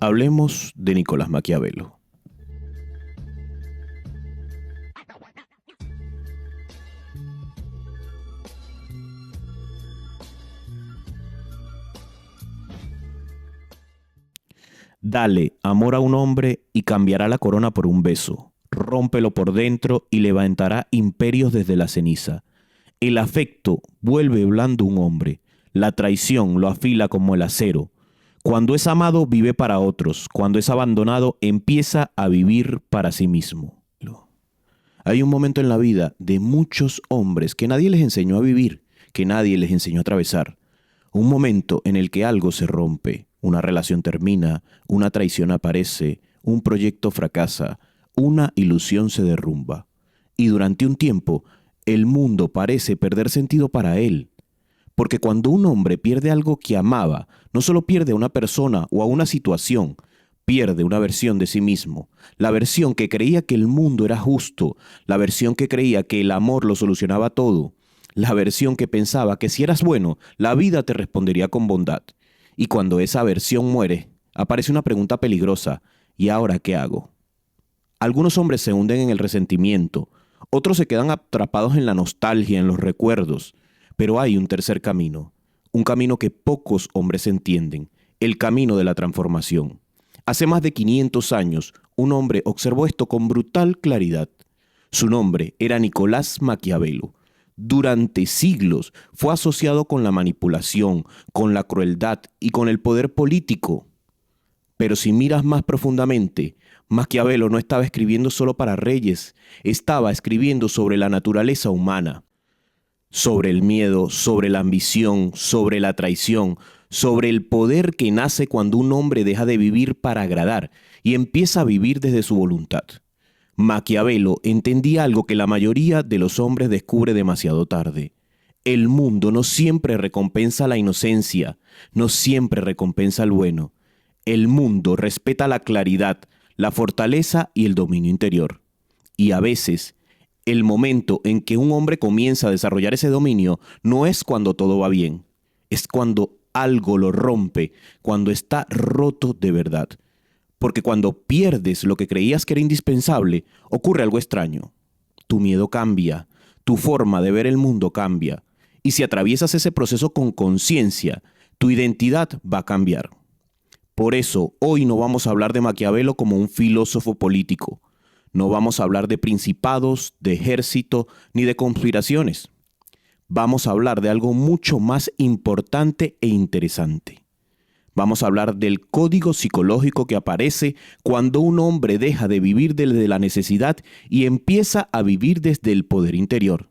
Hablemos de Nicolás Maquiavelo. Dale amor a un hombre y cambiará la corona por un beso. Rómpelo por dentro y levantará imperios desde la ceniza. El afecto vuelve blando un hombre. La traición lo afila como el acero. Cuando es amado, vive para otros. Cuando es abandonado, empieza a vivir para sí mismo. Hay un momento en la vida de muchos hombres que nadie les enseñó a vivir, que nadie les enseñó a atravesar. Un momento en el que algo se rompe, una relación termina, una traición aparece, un proyecto fracasa, una ilusión se derrumba. Y durante un tiempo, el mundo parece perder sentido para él. Porque cuando un hombre pierde algo que amaba, no solo pierde a una persona o a una situación, pierde una versión de sí mismo, la versión que creía que el mundo era justo, la versión que creía que el amor lo solucionaba todo, la versión que pensaba que si eras bueno, la vida te respondería con bondad. Y cuando esa versión muere, aparece una pregunta peligrosa: ¿y ahora qué hago? Algunos hombres se hunden en el resentimiento, otros se quedan atrapados en la nostalgia, en los recuerdos, pero hay un tercer camino, un camino que pocos hombres entienden, el camino de la transformación. Hace más de 500 años, un hombre observó esto con brutal claridad. Su nombre era Nicolás Maquiavelo. Durante siglos fue asociado con la manipulación, con la crueldad y con el poder político. Pero si miras más profundamente, Maquiavelo no estaba escribiendo solo para reyes, estaba escribiendo sobre la naturaleza humana, sobre el miedo, sobre la ambición, sobre la traición, sobre el poder que nace cuando un hombre deja de vivir para agradar y empieza a vivir desde su voluntad. Maquiavelo entendía algo que la mayoría de los hombres descubre demasiado tarde. El mundo no siempre recompensa la inocencia, no siempre recompensa el bueno. El mundo respeta la claridad, la fortaleza y el dominio interior. Y a veces, el momento en que un hombre comienza a desarrollar ese dominio no es cuando todo va bien, es cuando algo lo rompe, cuando está roto de verdad. Porque cuando pierdes lo que creías que era indispensable, ocurre algo extraño. Tu miedo cambia, tu forma de ver el mundo cambia. Y si atraviesas ese proceso con conciencia, tu identidad va a cambiar. Por eso, hoy no vamos a hablar de Maquiavelo como un filósofo político. No vamos a hablar de principados, de ejército, ni de conspiraciones. Vamos a hablar de algo mucho más importante e interesante. Vamos a hablar del código psicológico que aparece cuando un hombre deja de vivir desde la necesidad y empieza a vivir desde el poder interior.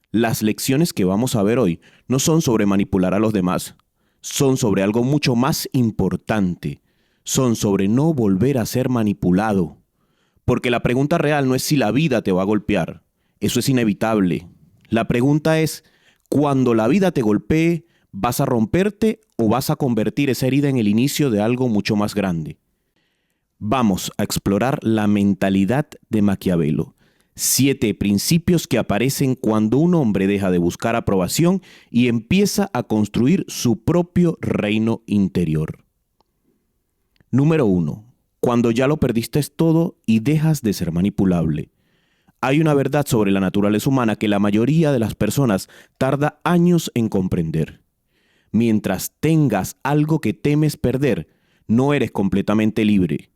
Las lecciones que vamos a ver hoy no son sobre manipular a los demás, son sobre algo mucho más importante, son sobre no volver a ser manipulado. Porque la pregunta real no es si la vida te va a golpear, eso es inevitable. La pregunta es, cuando la vida te golpee, ¿vas a romperte o vas a convertir esa herida en el inicio de algo mucho más grande? Vamos a explorar la mentalidad de Maquiavelo. 7 principios que aparecen cuando un hombre deja de buscar aprobación y empieza a construir su propio reino interior. Número 1. Cuando ya lo perdiste todo y dejas de ser manipulable. Hay una verdad sobre la naturaleza humana que la mayoría de las personas tarda años en comprender. Mientras tengas algo que temes perder, no eres completamente libre.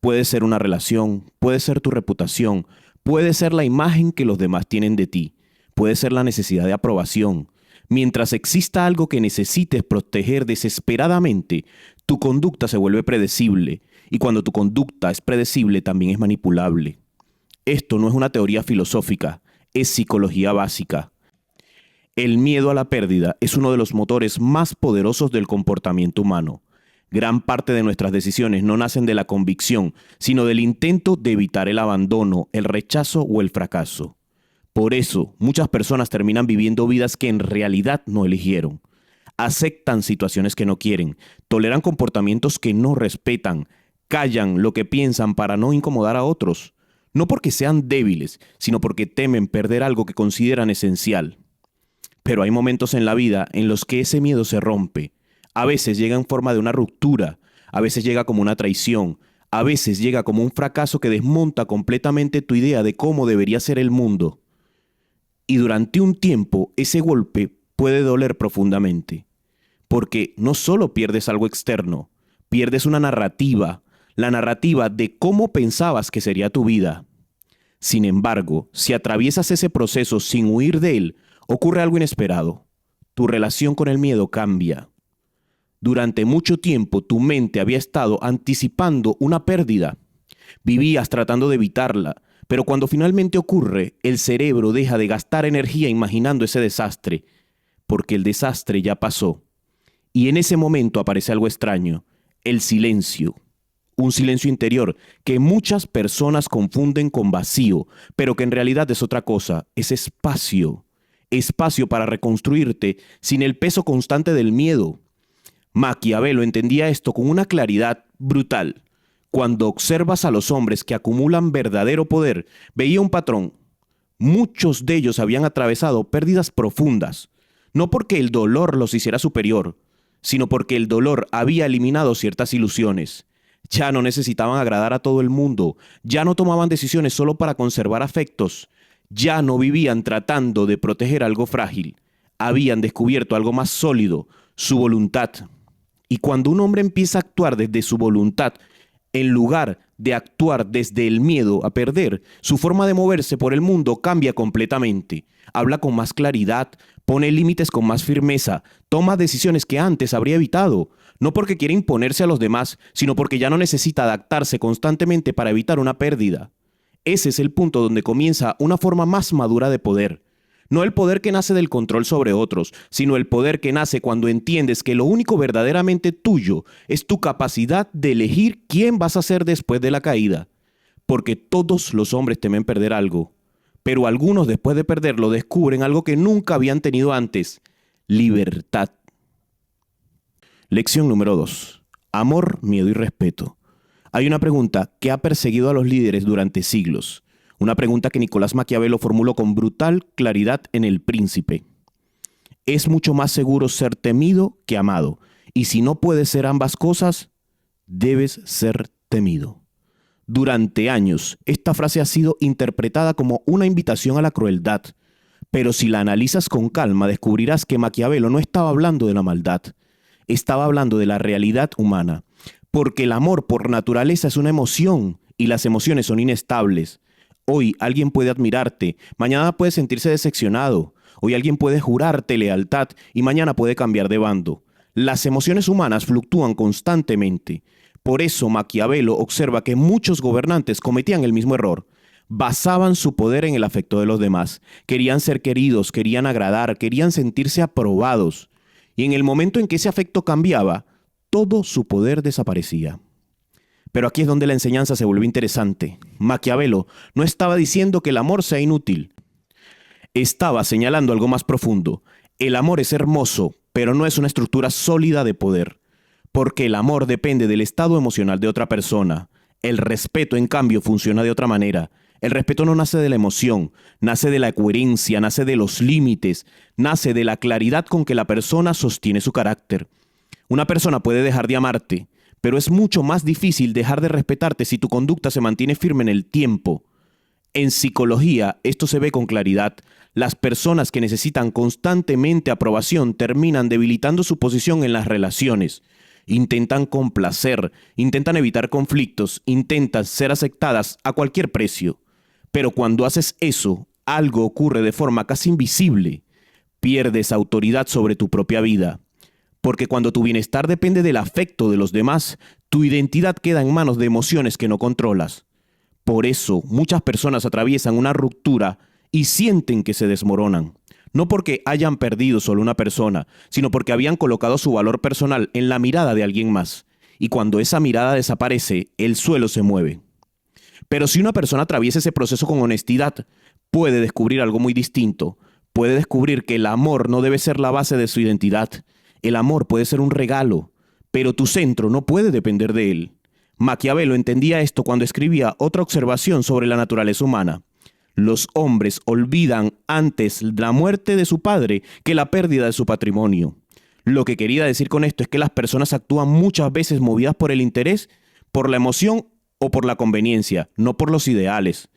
Puede ser una relación, puede ser tu reputación, puede ser la imagen que los demás tienen de ti, puede ser la necesidad de aprobación. Mientras exista algo que necesites proteger desesperadamente, tu conducta se vuelve predecible, y cuando tu conducta es predecible también es manipulable. Esto no es una teoría filosófica, es psicología básica. El miedo a la pérdida es uno de los motores más poderosos del comportamiento humano. Gran parte de nuestras decisiones no nacen de la convicción, sino del intento de evitar el abandono, el rechazo o el fracaso. Por eso, muchas personas terminan viviendo vidas que en realidad no eligieron. Aceptan situaciones que no quieren, toleran comportamientos que no respetan, callan lo que piensan para no incomodar a otros. No porque sean débiles, sino porque temen perder algo que consideran esencial. Pero hay momentos en la vida en los que ese miedo se rompe. A veces llega en forma de una ruptura, a veces llega como una traición, a veces llega como un fracaso que desmonta completamente tu idea de cómo debería ser el mundo. Y durante un tiempo ese golpe puede doler profundamente, porque no solo pierdes algo externo, pierdes una narrativa, la narrativa de cómo pensabas que sería tu vida. Sin embargo, si atraviesas ese proceso sin huir de él, ocurre algo inesperado. Tu relación con el miedo cambia. Durante mucho tiempo tu mente había estado anticipando una pérdida. Vivías tratando de evitarla, pero cuando finalmente ocurre, el cerebro deja de gastar energía imaginando ese desastre, porque el desastre ya pasó. Y en ese momento aparece algo extraño, el silencio. Un silencio interior que muchas personas confunden con vacío, pero que en realidad es otra cosa, es espacio. Espacio para reconstruirte sin el peso constante del miedo. Maquiavelo entendía esto con una claridad brutal. Cuando observas a los hombres que acumulan verdadero poder, veía un patrón. Muchos de ellos habían atravesado pérdidas profundas, no porque el dolor los hiciera superior, sino porque el dolor había eliminado ciertas ilusiones. Ya no necesitaban agradar a todo el mundo, ya no tomaban decisiones solo para conservar afectos, ya no vivían tratando de proteger algo frágil, habían descubierto algo más sólido, su voluntad. Y cuando un hombre empieza a actuar desde su voluntad, en lugar de actuar desde el miedo a perder, su forma de moverse por el mundo cambia completamente. Habla con más claridad, pone límites con más firmeza, toma decisiones que antes habría evitado, no porque quiere imponerse a los demás, sino porque ya no necesita adaptarse constantemente para evitar una pérdida. Ese es el punto donde comienza una forma más madura de poder. No el poder que nace del control sobre otros, sino el poder que nace cuando entiendes que lo único verdaderamente tuyo es tu capacidad de elegir quién vas a ser después de la caída. Porque todos los hombres temen perder algo, pero algunos después de perderlo descubren algo que nunca habían tenido antes: libertad. Lección número 2. Amor, miedo y respeto. Hay una pregunta que ha perseguido a los líderes durante siglos. Una pregunta que Nicolás Maquiavelo formuló con brutal claridad en El Príncipe. Es mucho más seguro ser temido que amado. Y si no puedes ser ambas cosas, debes ser temido. Durante años, esta frase ha sido interpretada como una invitación a la crueldad. Pero si la analizas con calma, descubrirás que Maquiavelo no estaba hablando de la maldad. Estaba hablando de la realidad humana. Porque el amor por naturaleza es una emoción y las emociones son inestables. Hoy alguien puede admirarte, mañana puede sentirse decepcionado. Hoy alguien puede jurarte lealtad y mañana puede cambiar de bando. Las emociones humanas fluctúan constantemente. Por eso Maquiavelo observa que muchos gobernantes cometían el mismo error. Basaban su poder en el afecto de los demás. Querían ser queridos, querían agradar, querían sentirse aprobados. Y en el momento en que ese afecto cambiaba, todo su poder desaparecía. Pero aquí es donde la enseñanza se vuelve interesante. Maquiavelo no estaba diciendo que el amor sea inútil. Estaba señalando algo más profundo. El amor es hermoso, pero no es una estructura sólida de poder. Porque el amor depende del estado emocional de otra persona. El respeto, en cambio, funciona de otra manera. El respeto no nace de la emoción, nace de la coherencia, nace de los límites, nace de la claridad con que la persona sostiene su carácter. Una persona puede dejar de amarte, pero es mucho más difícil dejar de respetarte si tu conducta se mantiene firme en el tiempo. En psicología, esto se ve con claridad. Las personas que necesitan constantemente aprobación terminan debilitando su posición en las relaciones. Intentan complacer, intentan evitar conflictos, intentan ser aceptadas a cualquier precio. Pero cuando haces eso, algo ocurre de forma casi invisible. Pierdes autoridad sobre tu propia vida. Porque cuando tu bienestar depende del afecto de los demás, tu identidad queda en manos de emociones que no controlas. Por eso, muchas personas atraviesan una ruptura y sienten que se desmoronan. No porque hayan perdido solo una persona, sino porque habían colocado su valor personal en la mirada de alguien más. Y cuando esa mirada desaparece, el suelo se mueve. Pero si una persona atraviesa ese proceso con honestidad, puede descubrir algo muy distinto. Puede descubrir que el amor no debe ser la base de su identidad. El amor puede ser un regalo, pero tu centro no puede depender de él. Maquiavelo entendía esto cuando escribía otra observación sobre la naturaleza humana. Los hombres olvidan antes la muerte de su padre que la pérdida de su patrimonio. Lo que quería decir con esto es que las personas actúan muchas veces movidas por el interés, por la emoción o por la conveniencia, no por los ideales.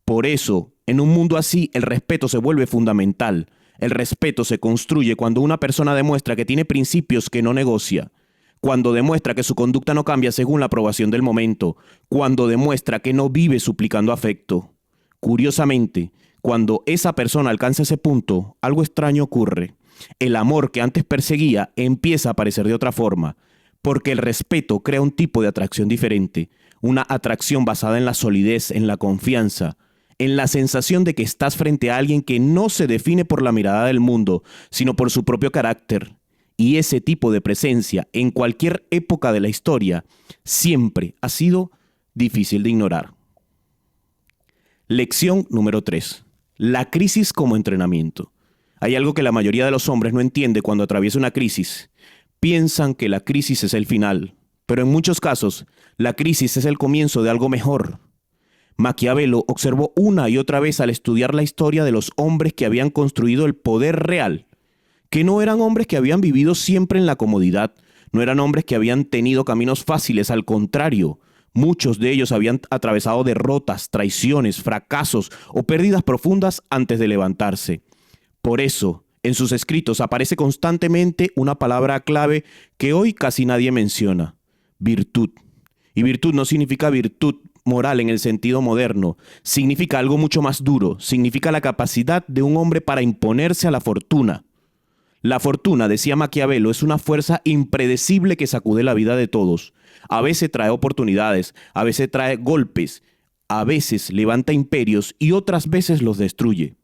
Por eso, en un mundo así, el respeto se vuelve fundamental. El respeto se construye cuando una persona demuestra que tiene principios que no negocia, cuando demuestra que su conducta no cambia según la aprobación del momento, cuando demuestra que no vive suplicando afecto. Curiosamente, cuando esa persona alcanza ese punto, algo extraño ocurre. El amor que antes perseguía empieza a aparecer de otra forma, porque el respeto crea un tipo de atracción diferente, una atracción basada en la solidez, en la confianza, en la sensación de que estás frente a alguien que no se define por la mirada del mundo, sino por su propio carácter. Y ese tipo de presencia, en cualquier época de la historia, siempre ha sido difícil de ignorar. Lección número 3. La crisis como entrenamiento. Hay algo que la mayoría de los hombres no entiende cuando atraviesa una crisis. Piensan que la crisis es el final, pero en muchos casos, la crisis es el comienzo de algo mejor. Maquiavelo observó una y otra vez al estudiar la historia de los hombres que habían construido el poder real, que no eran hombres que habían vivido siempre en la comodidad, no eran hombres que habían tenido caminos fáciles, al contrario, muchos de ellos habían atravesado derrotas, traiciones, fracasos o pérdidas profundas antes de levantarse. Por eso, en sus escritos aparece constantemente una palabra clave que hoy casi nadie menciona: virtud. Y virtud no significa virtud moral en el sentido moderno, significa algo mucho más duro, significa la capacidad de un hombre para imponerse a la fortuna. La fortuna, decía Maquiavelo, es una fuerza impredecible que sacude la vida de todos. A veces trae oportunidades, a veces trae golpes, a veces levanta imperios y otras veces los destruye.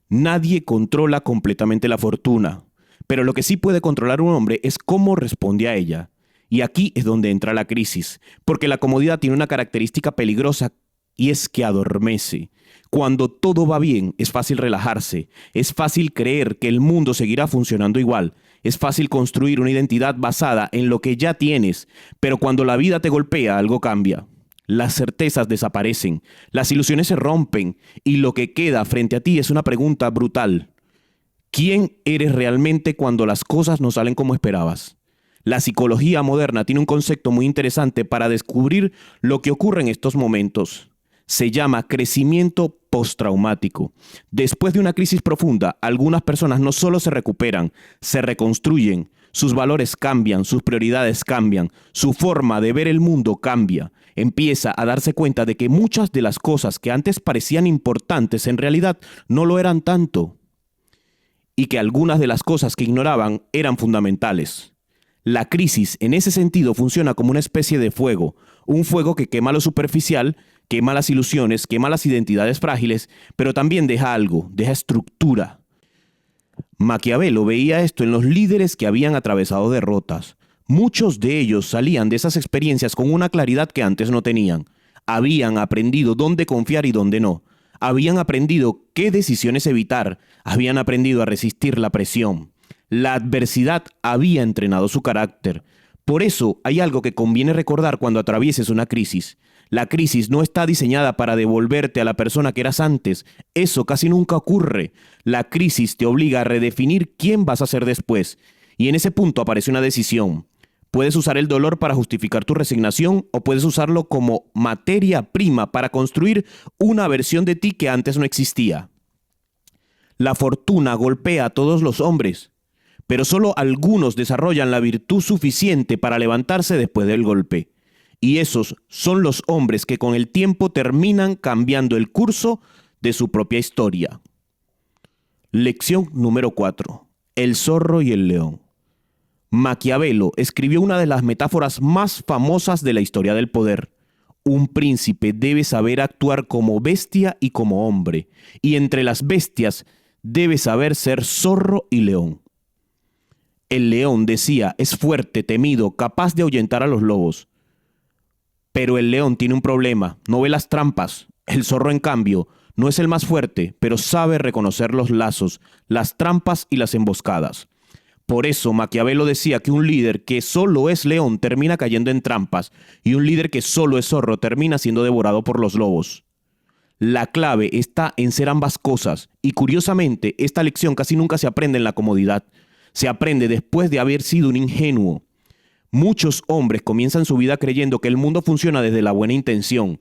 Nadie controla completamente la fortuna, pero lo que sí puede controlar un hombre es cómo responde a ella. Y aquí es donde entra la crisis, porque la comodidad tiene una característica peligrosa y es que adormece. Cuando todo va bien, es fácil relajarse, es fácil creer que el mundo seguirá funcionando igual, es fácil construir una identidad basada en lo que ya tienes, pero cuando la vida te golpea, algo cambia. Las certezas desaparecen, las ilusiones se rompen y lo que queda frente a ti es una pregunta brutal. ¿Quién eres realmente cuando las cosas no salen como esperabas? La psicología moderna tiene un concepto muy interesante para descubrir lo que ocurre en estos momentos. Se llama crecimiento postraumático. Después de una crisis profunda, algunas personas no solo se recuperan, se reconstruyen, sus valores cambian, sus prioridades cambian, su forma de ver el mundo cambia. Empieza a darse cuenta de que muchas de las cosas que antes parecían importantes en realidad no lo eran tanto, y que algunas de las cosas que ignoraban eran fundamentales. La crisis en ese sentido funciona como una especie de fuego, un fuego que quema lo superficial, quema las ilusiones, quema las identidades frágiles, pero también deja algo, deja estructura. Maquiavelo veía esto en los líderes que habían atravesado derrotas. Muchos de ellos salían de esas experiencias con una claridad que antes no tenían. Habían aprendido dónde confiar y dónde no. Habían aprendido qué decisiones evitar. Habían aprendido a resistir la presión. La adversidad había entrenado su carácter. Por eso hay algo que conviene recordar cuando atravieses una crisis. La crisis no está diseñada para devolverte a la persona que eras antes. Eso casi nunca ocurre. La crisis te obliga a redefinir quién vas a ser después. Y en ese punto aparece una decisión. Puedes usar el dolor para justificar tu resignación o puedes usarlo como materia prima para construir una versión de ti que antes no existía. La fortuna golpea a todos los hombres, pero solo algunos desarrollan la virtud suficiente para levantarse después del golpe. Y esos son los hombres que con el tiempo terminan cambiando el curso de su propia historia. Lección número 4. El zorro y el león. Maquiavelo escribió una de las metáforas más famosas de la historia del poder. Un príncipe debe saber actuar como bestia y como hombre, y entre las bestias debe saber ser zorro y león. El león, decía, es fuerte, temido, capaz de ahuyentar a los lobos. Pero el león tiene un problema, no ve las trampas. El zorro, en cambio, no es el más fuerte, pero sabe reconocer los lazos, las trampas y las emboscadas. Por eso Maquiavelo decía que un líder que solo es león termina cayendo en trampas y un líder que solo es zorro termina siendo devorado por los lobos. La clave está en ser ambas cosas y curiosamente esta lección casi nunca se aprende en la comodidad. se aprende después de haber sido un ingenuo. Muchos hombres comienzan su vida creyendo que el mundo funciona desde la buena intención.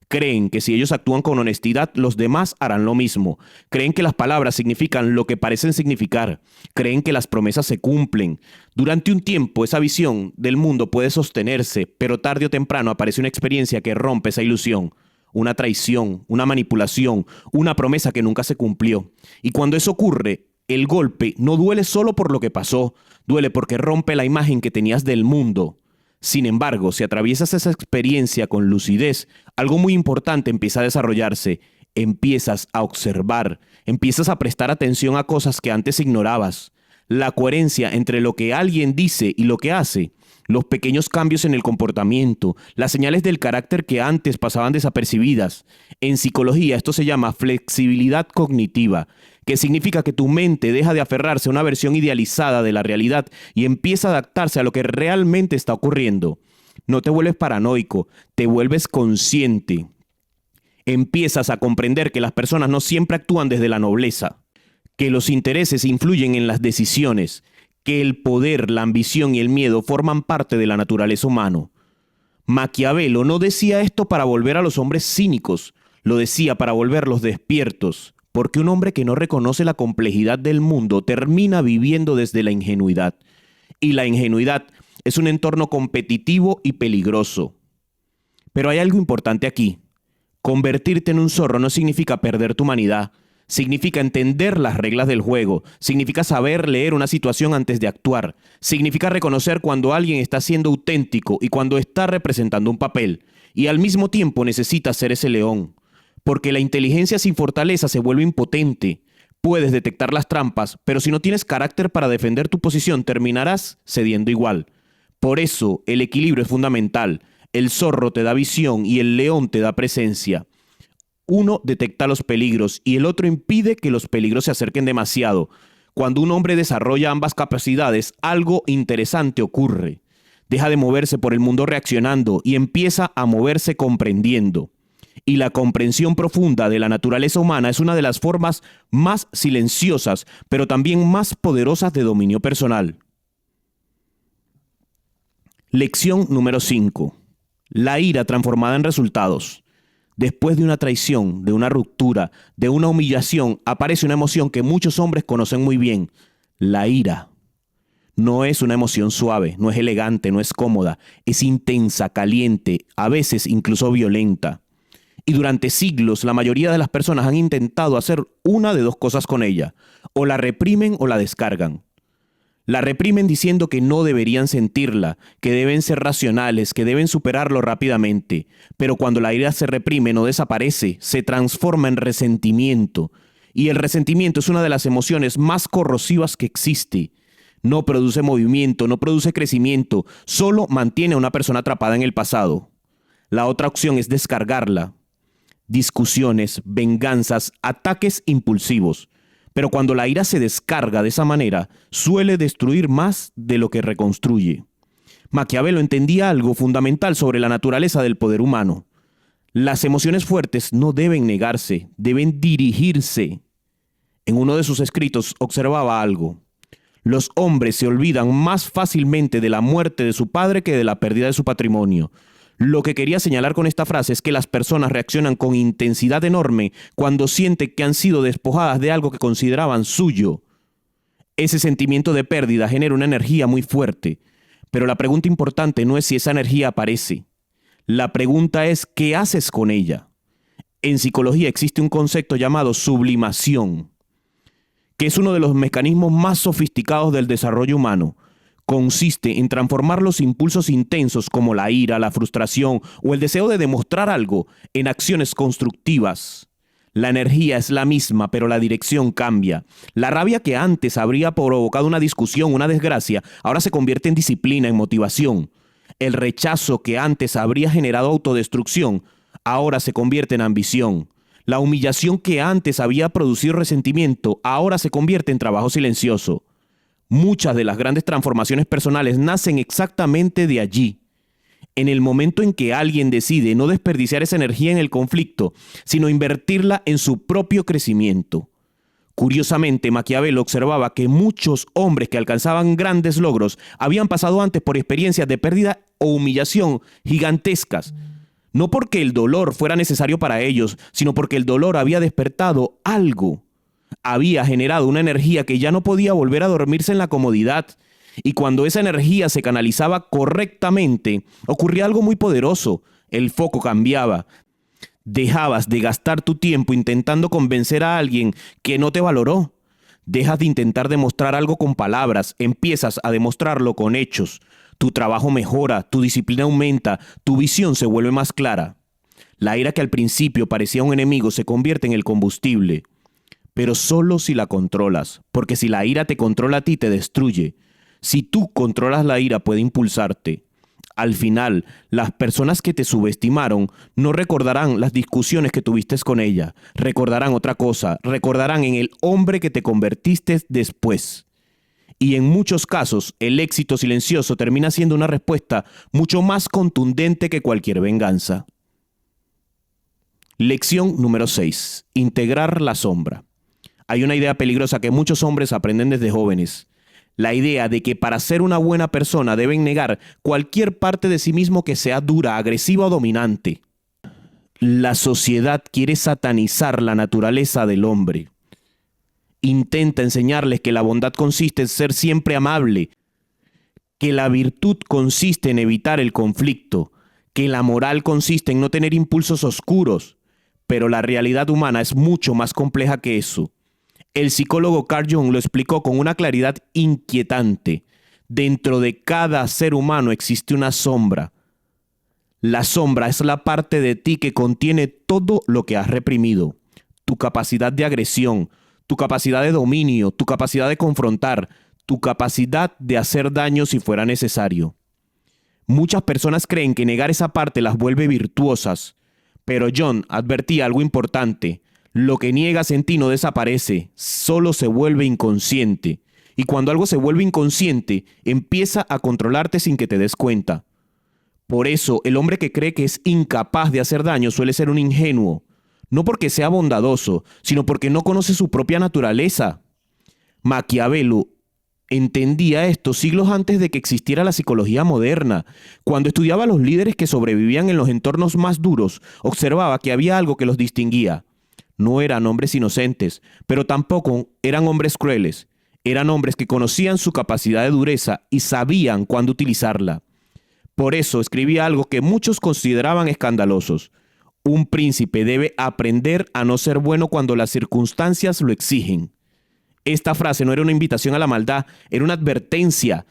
Creen que si ellos actúan con honestidad, los demás harán lo mismo. Creen que las palabras significan lo que parecen significar. Creen que las promesas se cumplen. Durante un tiempo, esa visión del mundo puede sostenerse, pero tarde o temprano aparece una experiencia que rompe esa ilusión. Una traición, una manipulación, una promesa que nunca se cumplió. Y cuando eso ocurre, el golpe no duele solo por lo que pasó, duele porque rompe la imagen que tenías del mundo. Sin embargo, si atraviesas esa experiencia con lucidez, algo muy importante empieza a desarrollarse. Empiezas a observar, empiezas a prestar atención a cosas que antes ignorabas. La coherencia entre lo que alguien dice y lo que hace, los pequeños cambios en el comportamiento, las señales del carácter que antes pasaban desapercibidas. En psicología esto se llama flexibilidad cognitiva, que significa que tu mente deja de aferrarse a una versión idealizada de la realidad y empieza a adaptarse a lo que realmente está ocurriendo. No te vuelves paranoico, te vuelves consciente. Empiezas a comprender que las personas no siempre actúan desde la nobleza, que los intereses influyen en las decisiones, que el poder, la ambición y el miedo forman parte de la naturaleza humana. Maquiavelo no decía esto para volver a los hombres cínicos, lo decía para volverlos despiertos, porque un hombre que no reconoce la complejidad del mundo termina viviendo desde la ingenuidad. Y la ingenuidad es un entorno competitivo y peligroso. Pero hay algo importante aquí. Convertirte en un zorro no significa perder tu humanidad. Significa entender las reglas del juego. Significa saber leer una situación antes de actuar. Significa reconocer cuando alguien está siendo auténtico y cuando está representando un papel. Y al mismo tiempo necesita ser ese león. Porque la inteligencia sin fortaleza se vuelve impotente. Puedes detectar las trampas, pero si no tienes carácter para defender tu posición, terminarás cediendo igual. Por eso, el equilibrio es fundamental. El zorro te da visión y el león te da presencia. Uno detecta los peligros y el otro impide que los peligros se acerquen demasiado. Cuando un hombre desarrolla ambas capacidades, algo interesante ocurre. Deja de moverse por el mundo reaccionando y empieza a moverse comprendiendo. Y la comprensión profunda de la naturaleza humana es una de las formas más silenciosas, pero también más poderosas de dominio personal. Lección número 5. La ira transformada en resultados. Después de una traición, de una ruptura, de una humillación, aparece una emoción que muchos hombres conocen muy bien: la ira. No es una emoción suave, no es elegante, no es cómoda, es intensa, caliente, a veces incluso violenta. Y durante siglos la mayoría de las personas han intentado hacer una de dos cosas con ella: o la reprimen o la descargan. La reprimen diciendo que no deberían sentirla, que deben ser racionales, que deben superarlo rápidamente. Pero cuando la ira se reprime no desaparece, se transforma en resentimiento. Y el resentimiento es una de las emociones más corrosivas que existe. No produce movimiento, no produce crecimiento, solo mantiene a una persona atrapada en el pasado. La otra opción es descargarla. Discusiones, venganzas, ataques impulsivos. Pero cuando la ira se descarga de esa manera, suele destruir más de lo que reconstruye. Maquiavelo entendía algo fundamental sobre la naturaleza del poder humano. Las emociones fuertes no deben negarse, deben dirigirse. En uno de sus escritos observaba algo: los hombres se olvidan más fácilmente de la muerte de su padre que de la pérdida de su patrimonio. Lo que quería señalar con esta frase es que las personas reaccionan con intensidad enorme cuando sienten que han sido despojadas de algo que consideraban suyo. Ese sentimiento de pérdida genera una energía muy fuerte, pero la pregunta importante no es si esa energía aparece. La pregunta es ¿qué haces con ella? En psicología existe un concepto llamado sublimación, que es uno de los mecanismos más sofisticados del desarrollo humano. Consiste en transformar los impulsos intensos como la ira, la frustración o el deseo de demostrar algo en acciones constructivas. La energía es la misma, pero la dirección cambia. La rabia que antes habría provocado una discusión, una desgracia, ahora se convierte en disciplina, en motivación. El rechazo que antes habría generado autodestrucción, ahora se convierte en ambición. La humillación que antes había producido resentimiento, ahora se convierte en trabajo silencioso. Muchas de las grandes transformaciones personales nacen exactamente de allí. En el momento en que alguien decide no desperdiciar esa energía en el conflicto, sino invertirla en su propio crecimiento. Curiosamente, Maquiavelo observaba que muchos hombres que alcanzaban grandes logros habían pasado antes por experiencias de pérdida o humillación gigantescas. No porque el dolor fuera necesario para ellos, sino porque el dolor había despertado algo. Había generado una energía que ya no podía volver a dormirse en la comodidad. Y cuando esa energía se canalizaba correctamente, ocurría algo muy poderoso. El foco cambiaba. Dejabas de gastar tu tiempo intentando convencer a alguien que no te valoró. Dejas de intentar demostrar algo con palabras, empiezas a demostrarlo con hechos. Tu trabajo mejora, tu disciplina aumenta, tu visión se vuelve más clara. La ira que al principio parecía un enemigo se convierte en el combustible. Pero solo si la controlas, porque si la ira te controla a ti, te destruye. Si tú controlas la ira, puede impulsarte. Al final, las personas que te subestimaron no recordarán las discusiones que tuviste con ella, recordarán otra cosa, recordarán en el hombre que te convertiste después. Y en muchos casos, el éxito silencioso termina siendo una respuesta mucho más contundente que cualquier venganza. Lección número 6. Integrar la sombra. Hay una idea peligrosa que muchos hombres aprenden desde jóvenes. La idea de que para ser una buena persona deben negar cualquier parte de sí mismo que sea dura, agresiva o dominante. La sociedad quiere satanizar la naturaleza del hombre. Intenta enseñarles que la bondad consiste en ser siempre amable, que la virtud consiste en evitar el conflicto, que la moral consiste en no tener impulsos oscuros. Pero la realidad humana es mucho más compleja que eso. El psicólogo Carl Jung lo explicó con una claridad inquietante. Dentro de cada ser humano existe una sombra. La sombra es la parte de ti que contiene todo lo que has reprimido. Tu capacidad de agresión, tu capacidad de dominio, tu capacidad de confrontar, tu capacidad de hacer daño si fuera necesario. Muchas personas creen que negar esa parte las vuelve virtuosas, pero Jung advertía algo importante. Lo que niegas en ti no desaparece, solo se vuelve inconsciente. Y cuando algo se vuelve inconsciente, empieza a controlarte sin que te des cuenta. Por eso, el hombre que cree que es incapaz de hacer daño suele ser un ingenuo. No porque sea bondadoso, sino porque no conoce su propia naturaleza. Maquiavelo entendía esto siglos antes de que existiera la psicología moderna. Cuando estudiaba a los líderes que sobrevivían en los entornos más duros, observaba que había algo que los distinguía. No eran hombres inocentes, pero tampoco eran hombres crueles. Eran hombres que conocían su capacidad de dureza y sabían cuándo utilizarla. Por eso escribía algo que muchos consideraban escandalosos. Un príncipe debe aprender a no ser bueno cuando las circunstancias lo exigen. Esta frase no era una invitación a la maldad, era una advertencia.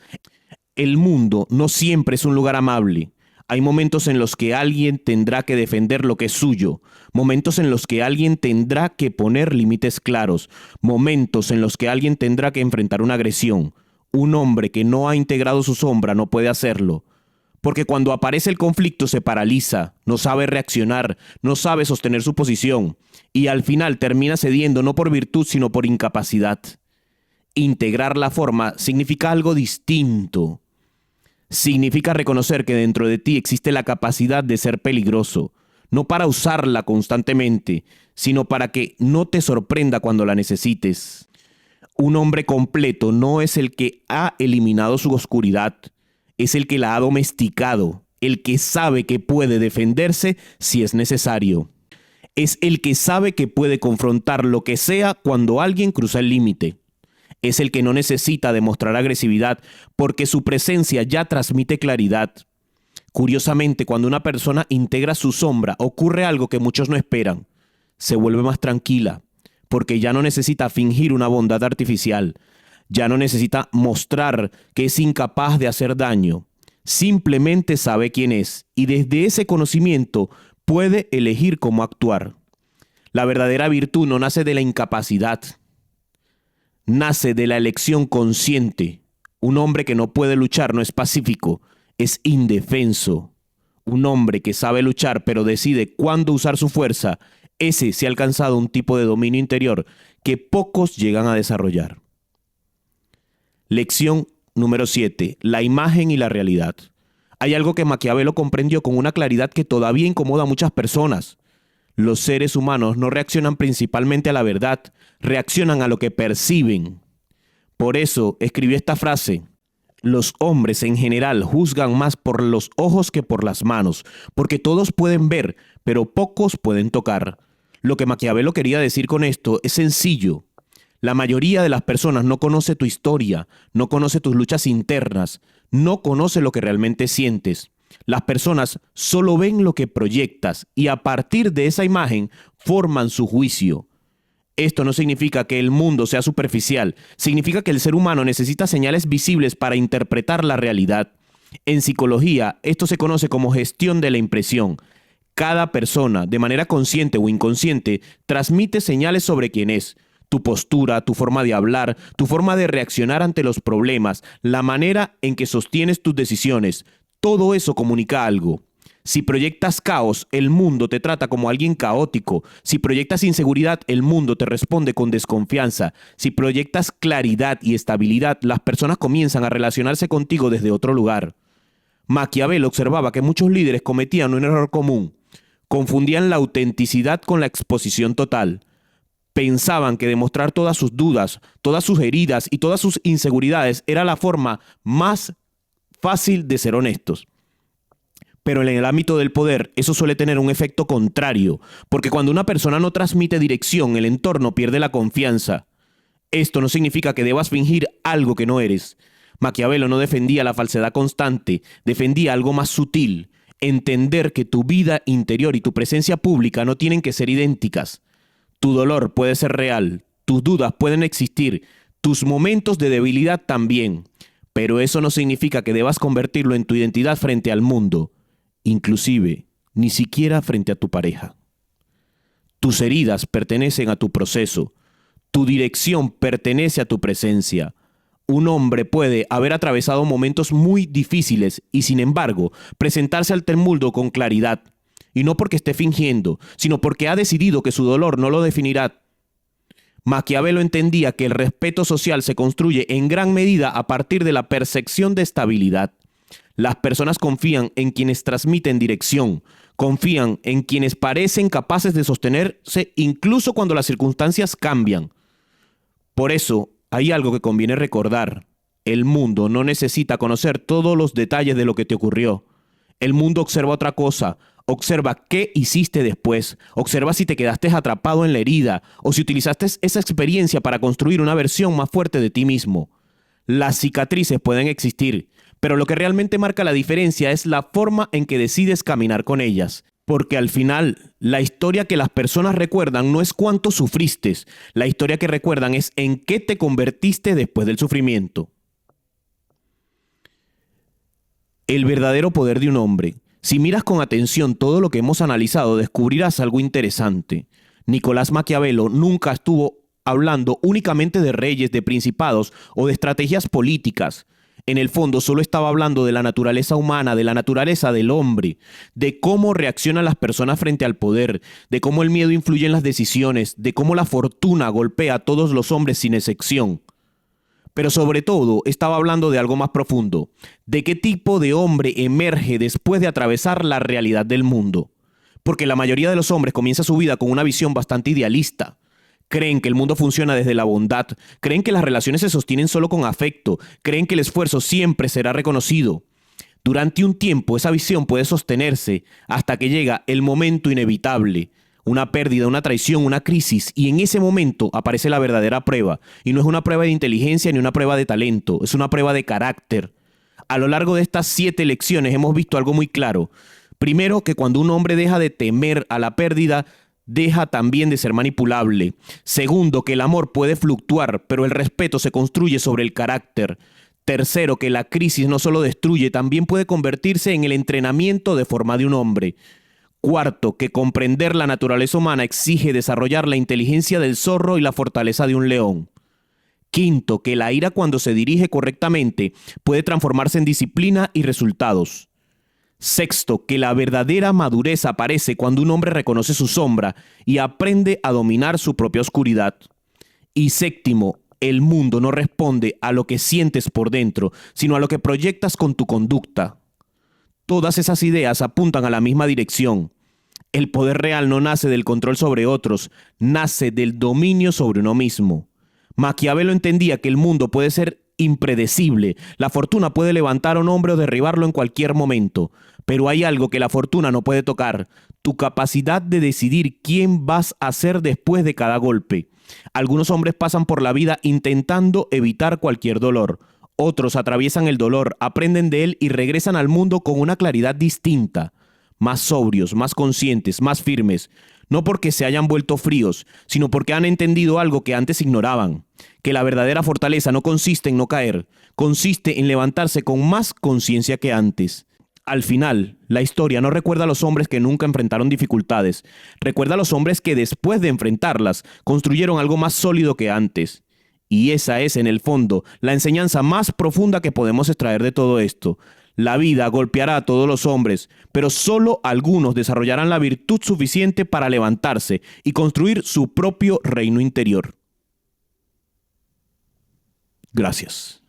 El mundo no siempre es un lugar amable. Hay momentos en los que alguien tendrá que defender lo que es suyo, momentos en los que alguien tendrá que poner límites claros, momentos en los que alguien tendrá que enfrentar una agresión. Un hombre que no ha integrado su sombra no puede hacerlo, porque cuando aparece el conflicto se paraliza, no sabe reaccionar, no sabe sostener su posición y al final termina cediendo no por virtud sino por incapacidad. Integrar la forma significa algo distinto. Significa reconocer que dentro de ti existe la capacidad de ser peligroso, no para usarla constantemente, sino para que no te sorprenda cuando la necesites. Un hombre completo no es el que ha eliminado su oscuridad, es el que la ha domesticado, el que sabe que puede defenderse si es necesario. Es el que sabe que puede confrontar lo que sea cuando alguien cruza el límite. Es el que no necesita demostrar agresividad porque su presencia ya transmite claridad. Curiosamente, cuando una persona integra su sombra, ocurre algo que muchos no esperan. Se vuelve más tranquila, porque ya no necesita fingir una bondad artificial. Ya no necesita mostrar que es incapaz de hacer daño. Simplemente sabe quién es y desde ese conocimiento puede elegir cómo actuar. La verdadera virtud no nace de la incapacidad. Nace de la elección consciente. Un hombre que no puede luchar no es pacífico, es indefenso. Un hombre que sabe luchar pero decide cuándo usar su fuerza, ese se ha alcanzado un tipo de dominio interior que pocos llegan a desarrollar. Lección número 7. La imagen y la realidad. Hay algo que Maquiavelo comprendió con una claridad que todavía incomoda a muchas personas. Los seres humanos no reaccionan principalmente a la verdad, reaccionan a lo que perciben. Por eso escribió esta frase: los hombres en general juzgan más por los ojos que por las manos, porque todos pueden ver, pero pocos pueden tocar. Lo que Maquiavelo quería decir con esto es sencillo. La mayoría de las personas no conoce tu historia, no conoce tus luchas internas, no conoce lo que realmente sientes. Las personas solo ven lo que proyectas y a partir de esa imagen forman su juicio. Esto no significa que el mundo sea superficial, significa que el ser humano necesita señales visibles para interpretar la realidad. En psicología, esto se conoce como gestión de la impresión. Cada persona, de manera consciente o inconsciente, transmite señales sobre quién es. Tu postura, tu forma de hablar, tu forma de reaccionar ante los problemas, la manera en que sostienes tus decisiones, todo eso comunica algo. Si proyectas caos, el mundo te trata como alguien caótico. Si proyectas inseguridad, el mundo te responde con desconfianza. Si proyectas claridad y estabilidad, las personas comienzan a relacionarse contigo desde otro lugar. Maquiavelo observaba que muchos líderes cometían un error común. Confundían la autenticidad con la exposición total. Pensaban que demostrar todas sus dudas, todas sus heridas y todas sus inseguridades era la forma más fácil de ser honestos. Pero en el ámbito del poder, eso suele tener un efecto contrario, porque cuando una persona no transmite dirección, el entorno pierde la confianza. Esto no significa que debas fingir algo que no eres. Maquiavelo no defendía la falsedad constante, defendía algo más sutil, entender que tu vida interior y tu presencia pública no tienen que ser idénticas. Tu dolor puede ser real, tus dudas pueden existir, tus momentos de debilidad también, pero eso no significa que debas convertirlo en tu identidad frente al mundo. Inclusive, ni siquiera frente a tu pareja. Tus heridas pertenecen a tu proceso. Tu dirección pertenece a tu presencia. Un hombre puede haber atravesado momentos muy difíciles y, sin embargo, presentarse ante el mundo con claridad. Y no porque esté fingiendo, sino porque ha decidido que su dolor no lo definirá. Maquiavelo entendía que el respeto social se construye en gran medida a partir de la percepción de estabilidad. Las personas confían en quienes transmiten dirección, confían en quienes parecen capaces de sostenerse incluso cuando las circunstancias cambian. Por eso, hay algo que conviene recordar. El mundo no necesita conocer todos los detalles de lo que te ocurrió. El mundo observa otra cosa, observa qué hiciste después, observa si te quedaste atrapado en la herida o si utilizaste esa experiencia para construir una versión más fuerte de ti mismo. Las cicatrices pueden existir, pero lo que realmente marca la diferencia es la forma en que decides caminar con ellas. Porque al final, la historia que las personas recuerdan no es cuánto sufriste, la historia que recuerdan es en qué te convertiste después del sufrimiento. El verdadero poder de un hombre. Si miras con atención todo lo que hemos analizado, descubrirás algo interesante. Nicolás Maquiavelo nunca estuvo hablando únicamente de reyes, de principados o de estrategias políticas. En el fondo solo estaba hablando de la naturaleza humana, de la naturaleza del hombre, de cómo reaccionan las personas frente al poder, de cómo el miedo influye en las decisiones, de cómo la fortuna golpea a todos los hombres sin excepción. Pero sobre todo estaba hablando de algo más profundo, de qué tipo de hombre emerge después de atravesar la realidad del mundo. Porque la mayoría de los hombres comienza su vida con una visión bastante idealista. Creen que el mundo funciona desde la bondad, creen que las relaciones se sostienen solo con afecto, creen que el esfuerzo siempre será reconocido. Durante un tiempo esa visión puede sostenerse hasta que llega el momento inevitable, una pérdida, una traición, una crisis, y en ese momento aparece la verdadera prueba. Y no es una prueba de inteligencia ni una prueba de talento, es una prueba de carácter. A lo largo de estas 7 lecciones hemos visto algo muy claro. Primero, que cuando un hombre deja de temer a la pérdida, deja también de ser manipulable. Segundo, que el amor puede fluctuar, pero el respeto se construye sobre el carácter. Tercero, que la crisis no solo destruye, también puede convertirse en el entrenamiento de forma de un hombre. Cuarto, que comprender la naturaleza humana exige desarrollar la inteligencia del zorro y la fortaleza de un león. Quinto, que la ira cuando se dirige correctamente puede transformarse en disciplina y resultados. Sexto, que la verdadera madurez aparece cuando un hombre reconoce su sombra y aprende a dominar su propia oscuridad. Y séptimo, el mundo no responde a lo que sientes por dentro, sino a lo que proyectas con tu conducta. Todas esas ideas apuntan a la misma dirección. El poder real no nace del control sobre otros, nace del dominio sobre uno mismo. Maquiavelo entendía que el mundo puede ser impredecible, la fortuna puede levantar a un hombre o derribarlo en cualquier momento, pero hay algo que la fortuna no puede tocar, tu capacidad de decidir quién vas a ser después de cada golpe. Algunos hombres pasan por la vida intentando evitar cualquier dolor. Otros atraviesan el dolor, aprenden de él y regresan al mundo con una claridad distinta, más sobrios, más conscientes, más firmes, no porque se hayan vuelto fríos, sino porque han entendido algo que antes ignoraban, que la verdadera fortaleza no consiste en no caer, consiste en levantarse con más conciencia que antes. Al final, la historia no recuerda a los hombres que nunca enfrentaron dificultades, recuerda a los hombres que después de enfrentarlas construyeron algo más sólido que antes. Y esa es, en el fondo, la enseñanza más profunda que podemos extraer de todo esto. La vida golpeará a todos los hombres, pero solo algunos desarrollarán la virtud suficiente para levantarse y construir su propio reino interior. Gracias.